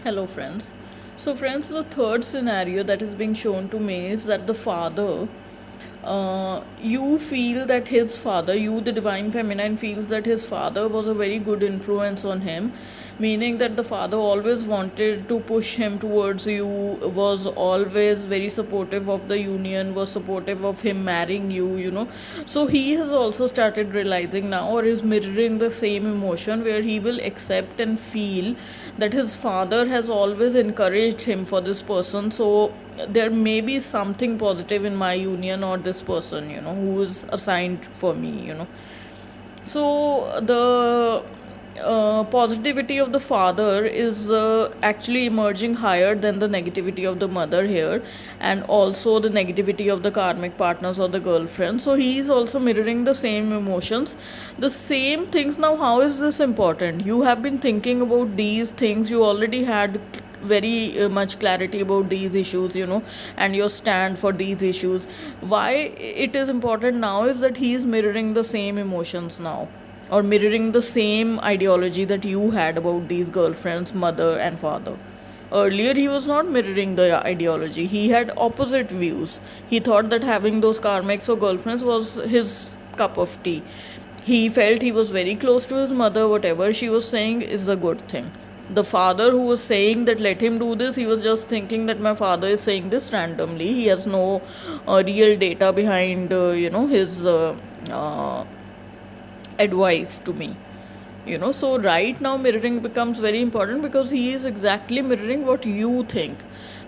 Hello, friends. So, friends, the third scenario that is being shown to me is that the father, you feel that his father, you, the divine feminine, feels that his father was a very good influence on him, meaning that the father always wanted to push him towards you, was always very supportive of the union, was supportive of him marrying you. So, he has also started realizing now, or is mirroring the same emotion, where he will accept and feel that his father has always encouraged him for this person. So there may be something positive in my union or this person, who is assigned for me. So the positivity of the father is actually emerging higher than the negativity of the mother here, and also the negativity of the karmic partners or the girlfriend. So he is also mirroring the same emotions, the same things. Now, how is this important? You have been thinking about these things, you already had very much clarity about these issues, and your stand for these issues. Why it is important now is that he is mirroring the same emotions now, or mirroring the same ideology that you had about these girlfriends, mother and father. Earlier, he was not mirroring the ideology. He had opposite views. He thought that having those karmics or girlfriends was his cup of tea. He felt he was very close to his mother. Whatever she was saying is a good thing. The father who was saying that let him do this, he was just thinking that my father is saying this randomly. He has no real data behind, his advice to me. So right now mirroring becomes very important, because he is exactly mirroring what you think.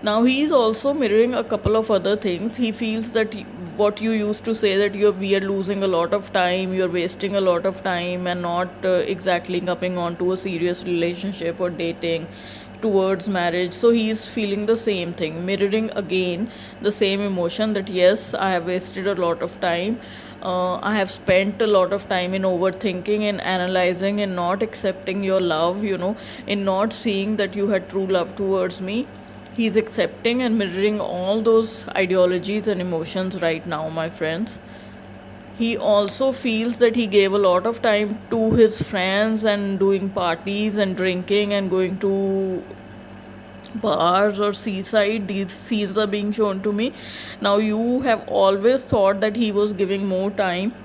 Now he is also mirroring a couple of other things. He feels that what you used to say, that we are losing a lot of time, you're wasting a lot of time, and not exactly coming on to a serious relationship or dating towards marriage. So he is feeling the same thing, mirroring again the same emotion, that yes, I have wasted a lot of time. I have spent a lot of time in overthinking and analyzing and not accepting your love, in not seeing that you had true love towards me. He's accepting and mirroring all those ideologies and emotions right now, my friends. He also feels that he gave a lot of time to his friends and doing parties and drinking and going to bars or seaside. These scenes are being shown to me. Now, you have always thought that he was giving more time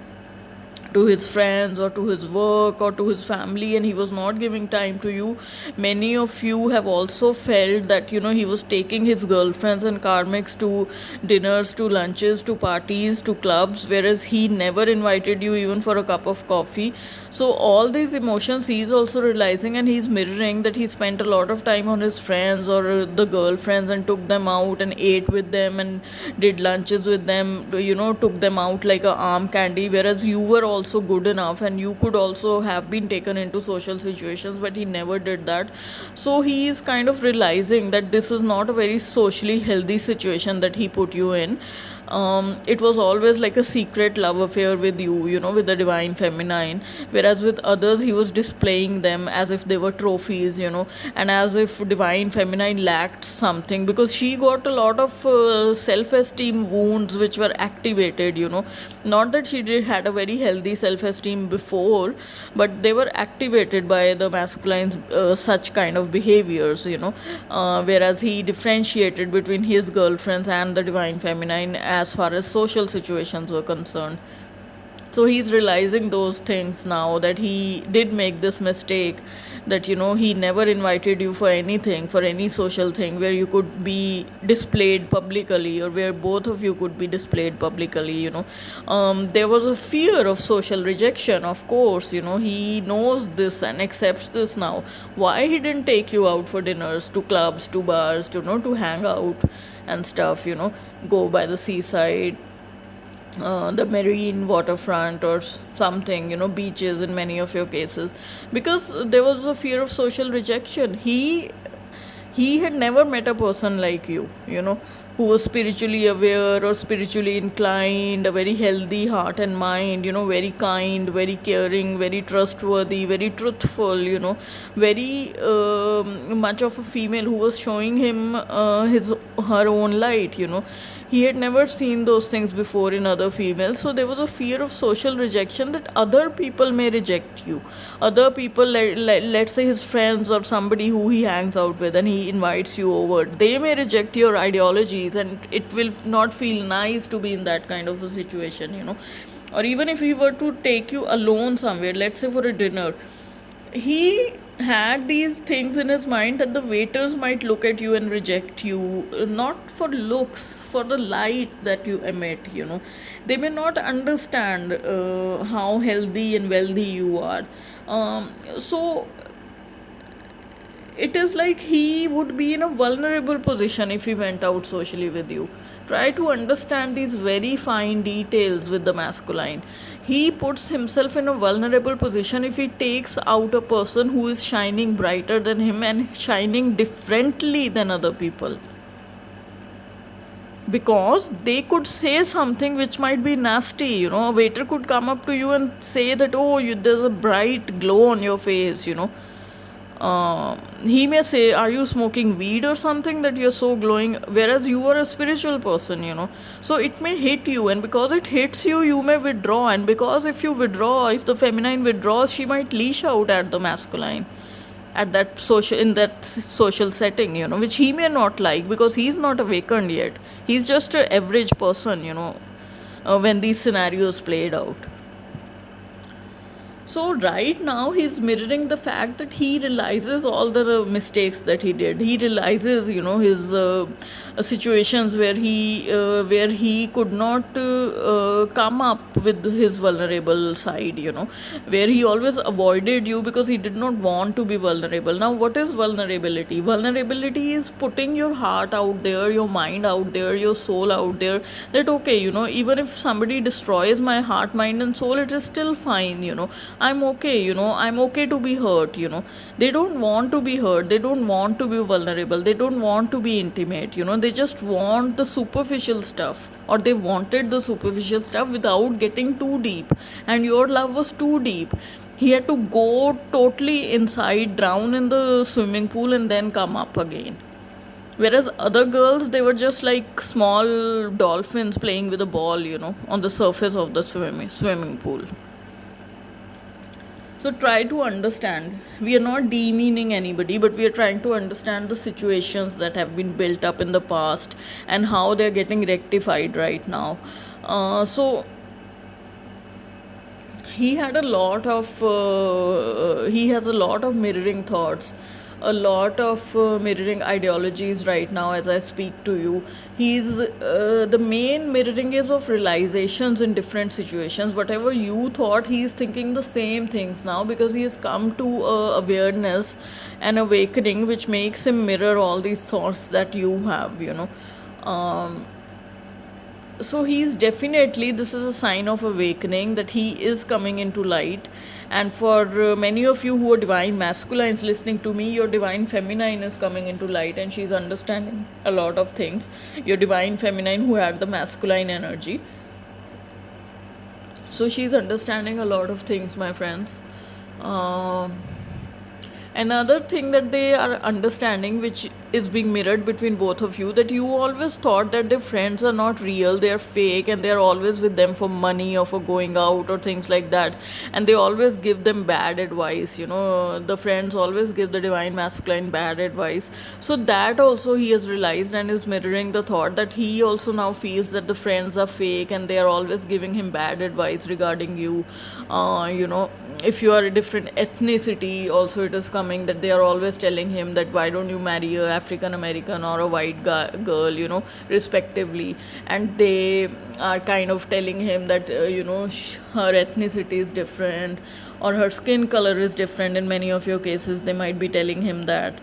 to his friends or to his work or to his family, and he was not giving time to you. Many of you have also felt that he was taking his girlfriends and karmics to dinners, to lunches, to parties, to clubs, whereas he never invited you even for a cup of coffee. So all these emotions he is also realizing, and he's mirroring that he spent a lot of time on his friends or the girlfriends and took them out and ate with them and did lunches with them, took them out like a arm candy, whereas you were also good enough and you could also have been taken into social situations, but he never did that. So he is kind of realizing that this is not a very socially healthy situation that he put you in. It was always like a secret love affair with you, with the divine feminine, whereas with others he was displaying them as if they were trophies, and as if divine feminine lacked something, because she got a lot of self-esteem wounds which were activated, not that she did had a very healthy self-esteem before, but they were activated by the masculine's such kind of behaviors, whereas he differentiated between his girlfriends and the divine feminine as far as social situations were concerned. So he's realizing those things now, that he did make this mistake, that he never invited you for anything, for any social thing where you could be displayed publicly, or where both of you could be displayed publicly. There was a fear of social rejection, of course. He knows this and accepts this now. Why he didn't take you out for dinners, to clubs, to bars, to hang out and stuff, go by the seaside, the marine waterfront or something, beaches in many of your cases, because there was a fear of social rejection. He had never met a person like you, who was spiritually aware or spiritually inclined, a very healthy heart and mind, very kind, very caring, very trustworthy, very truthful, very much of a female who was showing him her own light. He had never seen those things before in other females, so there was a fear of social rejection, that other people may reject you. Other people, let's say his friends or somebody who he hangs out with and he invites you over, they may reject your ideologies, and it will not feel nice to be in that kind of a situation, Or even if he were to take you alone somewhere, let's say for a dinner, he had these things in his mind that the waiters might look at you and reject you, not for looks, for the light that you emit. They may not understand how healthy and wealthy you are. So it is like he would be in a vulnerable position if he went out socially with you. Try to understand these very fine details with the masculine. He puts himself in a vulnerable position if he takes out a person who is shining brighter than him and shining differently than other people, because they could say something which might be nasty. A waiter could come up to you and say that, oh, there's a bright glow on your face. He may say, are you smoking weed or something that you're so glowing, whereas you are a spiritual person. So it may hit you, and because it hits you, you may withdraw, and because if you withdraw, if the feminine withdraws, she might leash out at the masculine at that social, in that social setting, which he may not like, because he's not awakened yet. He's just an average person, when these scenarios played out. So right now he's mirroring the fact that he realizes all the mistakes that he did. He realizes, his situations where he could not come up with his vulnerable side. Where he always avoided you because he did not want to be vulnerable. Now, what is vulnerability? Vulnerability is putting your heart out there, your mind out there, your soul out there. That okay, even if somebody destroys my heart, mind, and soul, it is still fine. I'm okay, I'm okay to be hurt. They don't want to be hurt, they don't want to be vulnerable, they don't want to be intimate. They just want the superficial stuff, or they wanted the superficial stuff without getting too deep, and your love was too deep. He had to go totally inside, drown in the swimming pool, and then come up again. Whereas other girls, they were just like small dolphins playing with a ball, on the surface of the swimming pool. So try to understand. We are not demeaning anybody, but we are trying to understand the situations that have been built up in the past and how they are getting rectified right now. So he had a lot of he has a lot of mirroring thoughts, a lot of mirroring ideologies right now as I speak to you. He's the main mirroring is of realizations in different situations. Whatever you thought, he's thinking the same things now, because he has come to awareness and awakening, which makes him mirror all these thoughts that you have. So he's definitely, this is a sign of awakening, that he is coming into light. And for many of you who are divine masculines listening to me, your divine feminine is coming into light, and she's understanding a lot of things. Your divine feminine who had the masculine energy, so she's understanding a lot of things, my friends. Another thing that they are understanding, which is being mirrored between both of you, that you always thought that their friends are not real, they are fake, and they are always with them for money or for going out or things like that, and they always give them bad advice. The friends always give the divine masculine bad advice. So that also he has realized, and is mirroring the thought that he also now feels that the friends are fake and they are always giving him bad advice regarding you. If you are a different ethnicity, also it is coming that they are always telling him that why don't you marry a African American or a white girl, respectively. And they are kind of telling him that, her ethnicity is different, or her skin color is different. In many of your cases, they might be telling him that.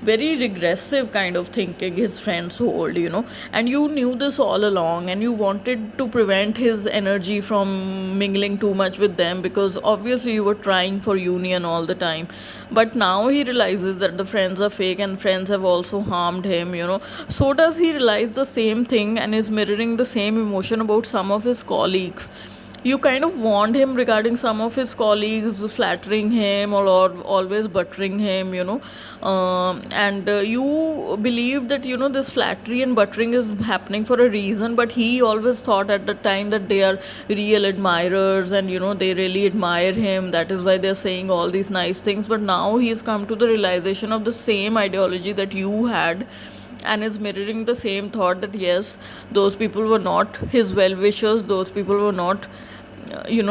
Very regressive kind of thinking his friends hold, and you knew this all along, and you wanted to prevent his energy from mingling too much with them, because obviously you were trying for union all the time. But now he realizes that the friends are fake, and friends have also harmed him. So does he realize the same thing, and is mirroring the same emotion about some of his colleagues. you kind of warned him regarding some of his colleagues flattering him or always buttering him, and you believe that this flattery and buttering is happening for a reason, but he always thought at the time that they are real admirers and they really admire him, that is why they're saying all these nice things. But now he's come to the realization of the same ideology that you had, and is mirroring the same thought that yes, those people were not his well wishers, those people were not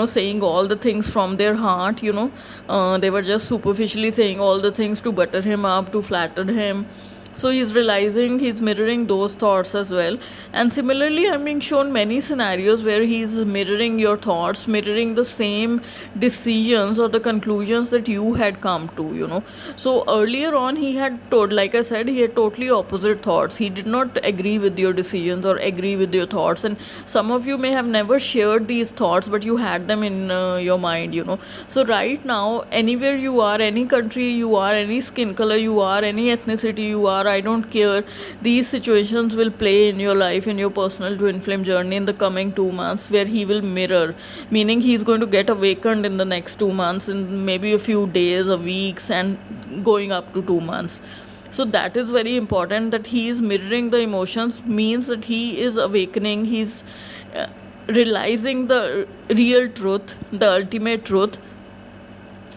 saying all the things from their heart. They were just superficially saying all the things to butter him up, to flatter him. So he's realizing, he's mirroring those thoughts as well. And similarly, I'm being shown many scenarios where he's mirroring your thoughts, mirroring the same decisions or the conclusions that you had come to. So earlier on, he had like I said, he had totally opposite thoughts. He did not agree with your decisions or agree with your thoughts. And some of you may have never shared these thoughts, but you had them in your mind. So right now, anywhere you are, any country you are, any skin color you are, any ethnicity you are, I don't care, these situations will play in your life, in your personal twin flame journey in the coming 2 months, where he will mirror, meaning he's going to get awakened in the next 2 months, in maybe a few days or weeks, and going up to 2 months. So that is very important, that he is mirroring the emotions, means that he is awakening, he's realizing the real truth, the ultimate truth.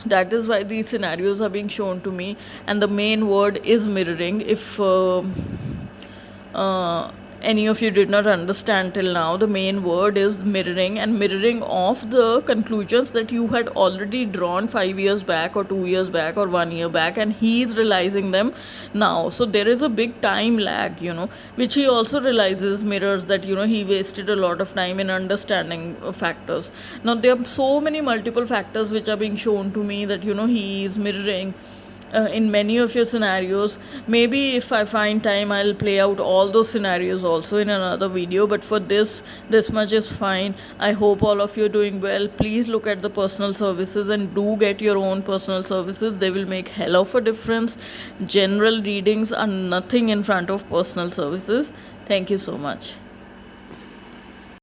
That is why these scenarios are being shown to me, and the main word is mirroring. If any of you did not understand till now, the main word is mirroring, and mirroring of the conclusions that you had already drawn 5 years back or 2 years back or 1 year back, and he is realizing them now. So there is a big time lag, which he also realizes, mirrors that he wasted a lot of time in understanding factors. Now there are so many multiple factors which are being shown to me that he is mirroring in many of your scenarios. Maybe if I find time, I'll play out all those scenarios also in another video, but for this much is fine. I hope all of you are doing well. Please look at the personal services and do get your own personal services. They will make hell of a difference. General readings are nothing in front of personal services. Thank you so much.